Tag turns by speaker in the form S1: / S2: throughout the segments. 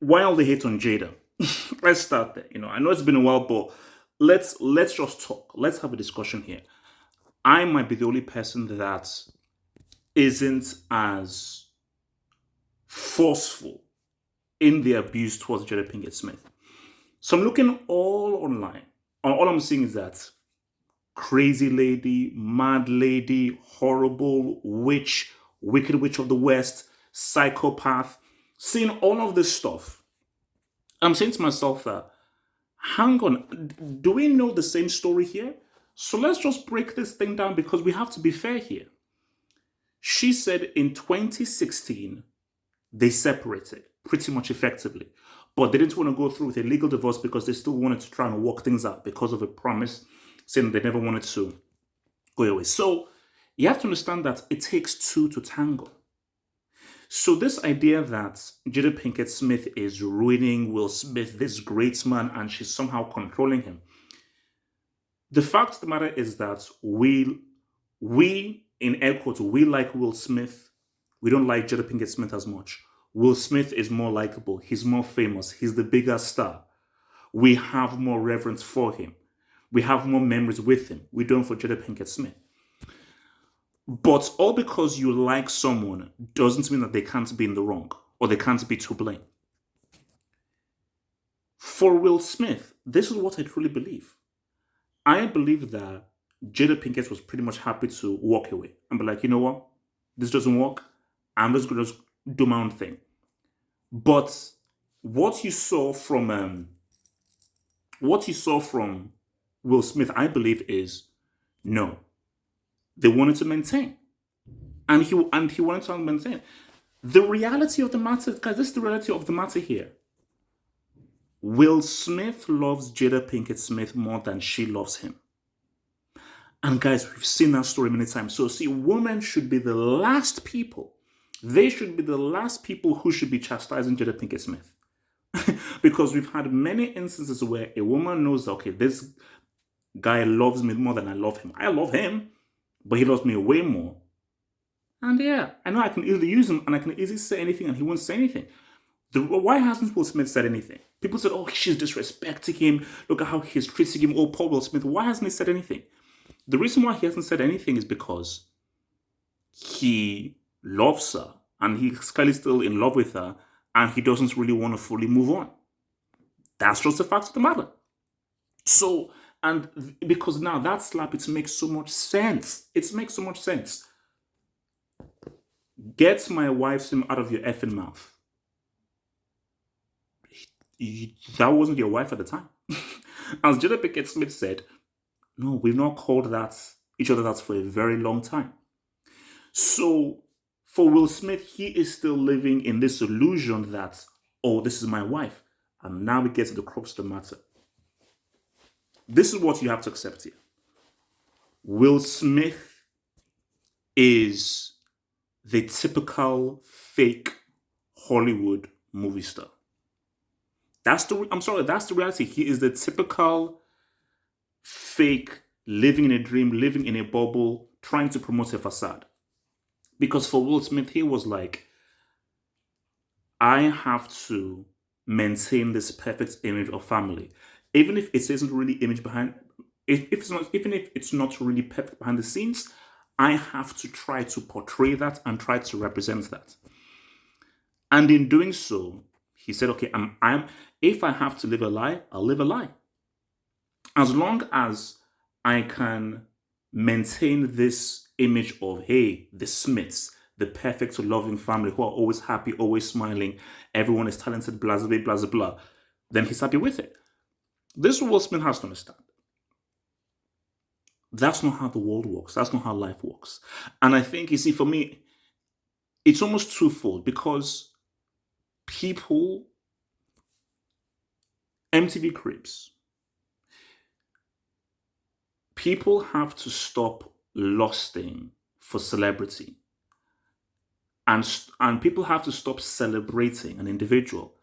S1: why all the hate on Jada? Let's start there. I know it's been a while, but let's just talk. Let's have a discussion here. I might be the only person that isn't as forceful in the abuse towards Jada Pinkett Smith. So I'm looking all online. All I'm seeing is that crazy lady, mad lady, horrible witch, wicked witch of the West, psychopath, seeing all of this stuff. I'm saying to myself that, hang on, do we know the same story here? So let's just break this thing down because we have to be fair here. She said in 2016, they separated pretty much effectively, but they didn't want to go through with a legal divorce because they still wanted to try and work things out because of a promise saying they never wanted to go away. So you have to understand that it takes two to tango. So this idea that Jada Pinkett Smith is ruining Will Smith, this great man, and she's somehow controlling him. The fact of the matter is that we in air quotes, we like Will Smith. We don't like Jada Pinkett Smith as much. Will Smith is more likable. He's more famous. He's the bigger star. We have more reverence for him. We have more memories with him. We don't for Jada Pinkett Smith. But all because you like someone doesn't mean that they can't be in the wrong or they can't be to blame. For Will Smith, this is what I truly believe. I believe that Jada Pinkett was pretty much happy to walk away and be like, you know what? This doesn't work. I'm just going to do my own thing. But what you saw from Will Smith, I believe, is no. They wanted to maintain, and he wanted to maintain. The reality of the matter, guys, this is the reality of the matter here. Will Smith loves Jada Pinkett Smith more than she loves him. And guys, we've seen that story many times. So see, women should be the last people. They should be the last people who should be chastising Jada Pinkett Smith. Because we've had many instances where a woman knows, okay, this guy loves me more than I love him. I love him, but he loves me way more. And yeah, I know I can easily use him and I can easily say anything and he won't say anything. Why hasn't Will Smith said anything? People said, oh, she's disrespecting him. Look at how he's treating him. Oh, poor Will Smith. Why hasn't he said anything? The reason why he hasn't said anything is because he loves her and he's clearly still in love with her and he doesn't really want to fully move on. That's just the fact of the matter. So, and because now that slap, it makes so much sense. It makes so much sense. Get my wife's name out of your effing mouth. That wasn't your wife at the time. As Jada Pinkett Smith said, no, we've not called each other that for a very long time. So for Will Smith, he is still living in this illusion that, oh, this is my wife. And now we get to the crux of the matter. This is what you have to accept here. Will Smith is the typical fake Hollywood movie star. That's the reality. He is the typical fake, living in a dream, living in a bubble, trying to promote a facade. Because for Will Smith, he was like, I have to maintain this perfect image of family. Even if it isn't really image behind, even if it's not really perfect behind the scenes, I have to try to portray that and try to represent that. And in doing so, he said, okay, if I have to live a lie, I'll live a lie. As long as I can maintain this image of, hey, the Smiths, the perfect loving family who are always happy, always smiling, everyone is talented, blah, blah, blah, blah, blah, then he's happy with it. This is what Will Smith has to understand. That's not how the world works. That's not how life works. And I think, you see, for me, it's almost twofold because people, MTV Cribs, people have to stop lusting for celebrity. And people have to stop celebrating an individual.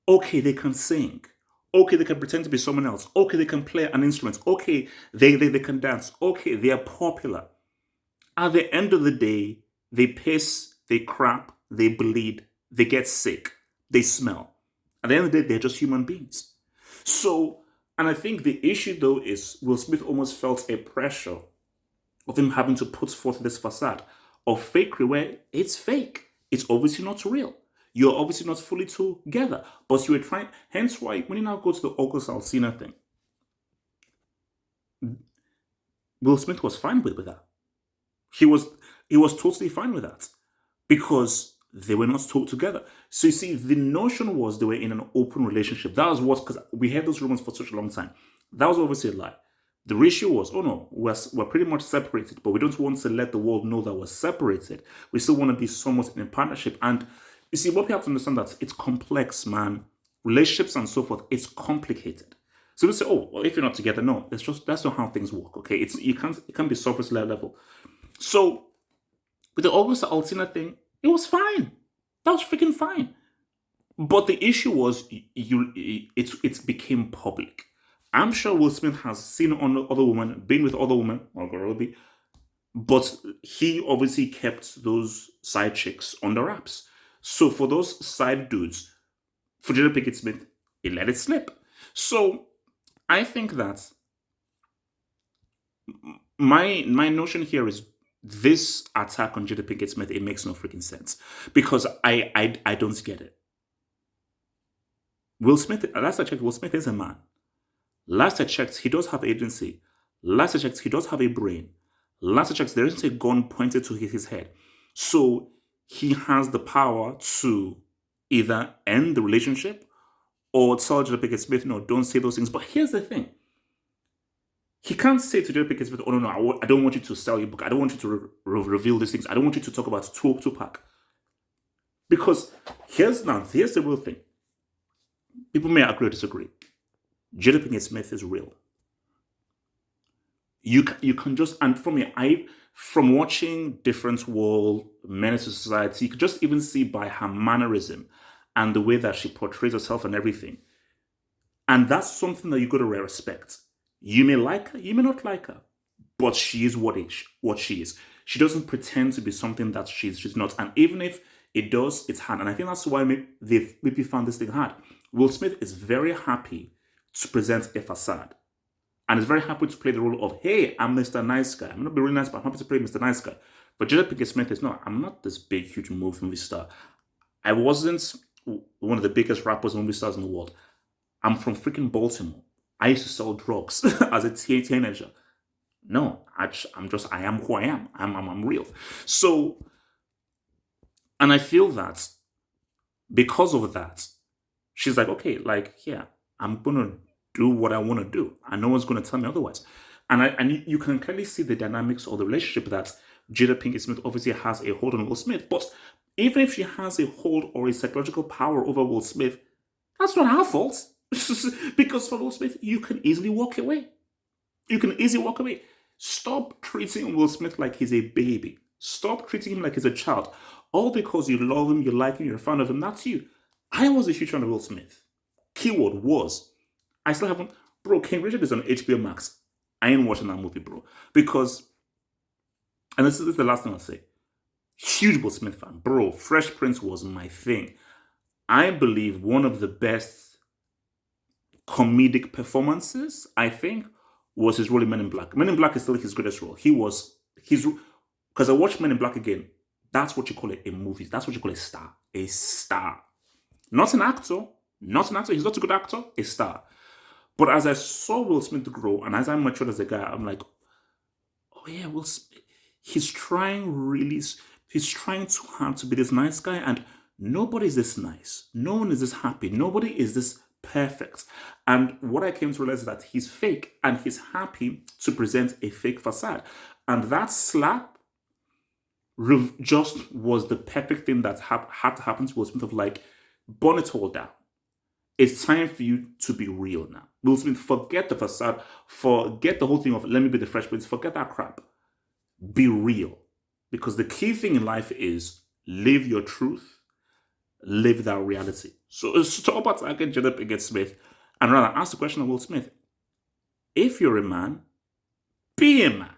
S1: Okay, they can sing. Okay, they can pretend to be someone else. Okay, they can play an instrument. Okay, they can dance. Okay, they are popular. At the end of the day, they piss, they crap, they bleed, they get sick. They smell. At the end of the day, they're just human beings. So, and I think the issue though is Will Smith almost felt a pressure of him having to put forth this facade of fakery where it's fake. It's obviously not real. You're obviously not fully together. But you were trying, hence why when you now go to the August Alsina thing, Will Smith was fine with that. He was totally fine with that because they were not talked together. So you see, the notion was they were in an open relationship. That was what, because we had those rumors for such a long time. That was obviously a lie. The issue was, oh no, we're pretty much separated, but we don't want to let the world know that we're separated. We still want to be somewhat in a partnership. And you see, what we have to understand that it's complex, man. Relationships and so forth, it's complicated. So we say, oh, well, if you're not together, no, that's not how things work. Okay, it can't be surface level. So with the August Alsina thing, it was fine. That was freaking fine. But the issue was, it became public. I'm sure Will Smith has seen other women, been with other women, or girl, but he obviously kept those side chicks on the wraps. So for those side dudes, for Jada Pinkett-Smith, he let it slip. So I think that my notion here is this attack on Jada Pinkett-Smith, it makes no freaking sense because I don't get it. Will Smith, last I checked, Will Smith is a man. Last I checked, he does have agency. Last I checked, he does have a brain. Last I checked, there isn't a gun pointed to his head. So he has the power to either end the relationship or tell Jada Pinkett-Smith, no, don't say those things. But here's the thing. He can't say to Jada Pinkett-Smith, oh, no, I don't want you to sell your book. I don't want you to reveal these things. I don't want you to talk about Tupac. Because here's the real thing. People may agree or disagree. Jada Pinkett-Smith is real. You can just, and for me, from watching Different World, Menace to Society, you could just even see by her mannerism and the way that she portrays herself and everything. And that's something that you got to respect. You may like her, you may not like her, but she is what she is. She doesn't pretend to be something that she's not. And even if it does, it's hard. And I think that's why they've maybe found this thing hard. Will Smith is very happy to present a facade. And is very happy to play the role of, hey, I'm Mr. Nice Guy. I'm not be really nice, but I'm happy to play Mr. Nice Guy. But Jada Pinkett-Smith is, no, I'm not this big, huge movie star. I wasn't one of the biggest rappers and movie stars in the world. I'm from freaking Baltimore. I used to sell drugs as a teenager. No, I am who I am. I'm real. So, and I feel that because of that, she's like, okay, like, yeah, I'm going to do what I want to do. And no one's going to tell me otherwise. And you can clearly see the dynamics of the relationship that Jada Pinkett-Smith obviously has a hold on Will Smith. But even if she has a hold or a psychological power over Will Smith, that's not her fault. Because for Will Smith, you can easily walk away. You can easily walk away. Stop treating Will Smith like he's a baby. Stop treating him like he's a child. All because you love him, you like him, you're a fan of him. That's you. I was a huge fan of Will Smith. Keyword was. I still haven't. Bro, King Richard is on HBO Max. I ain't watching that movie, bro. Because, and this is the last thing I'll say. Huge Will Smith fan. Bro, Fresh Prince was my thing. I believe one of the best comedic performances, I think, was his role in Men in Black. Men in Black is still his greatest role. Because I watched Men in Black again. That's what you call it in movies. That's what you call a star. A star. Not an actor. Not an actor. He's not a good actor. A star. But as I saw Will Smith grow, and as I matured as a guy, I'm like, oh yeah, Will Smith, he's trying too hard to be this nice guy, and nobody's this nice. No one is this happy. Nobody is this perfect. And what I came to realize is that he's fake, and he's happy to present a fake facade. And that slap just was the perfect thing that had to happen to Will Smith of like, burn it all down. It's time for you to be real now. Will Smith, forget the facade, forget the whole thing of let me be the Fresh Prince, forget that crap. Be real. Because the key thing in life is live your truth, live that reality. So stop attacking Jada Pinkett-Smith and rather ask the question of Will Smith. If you're a man, be a man.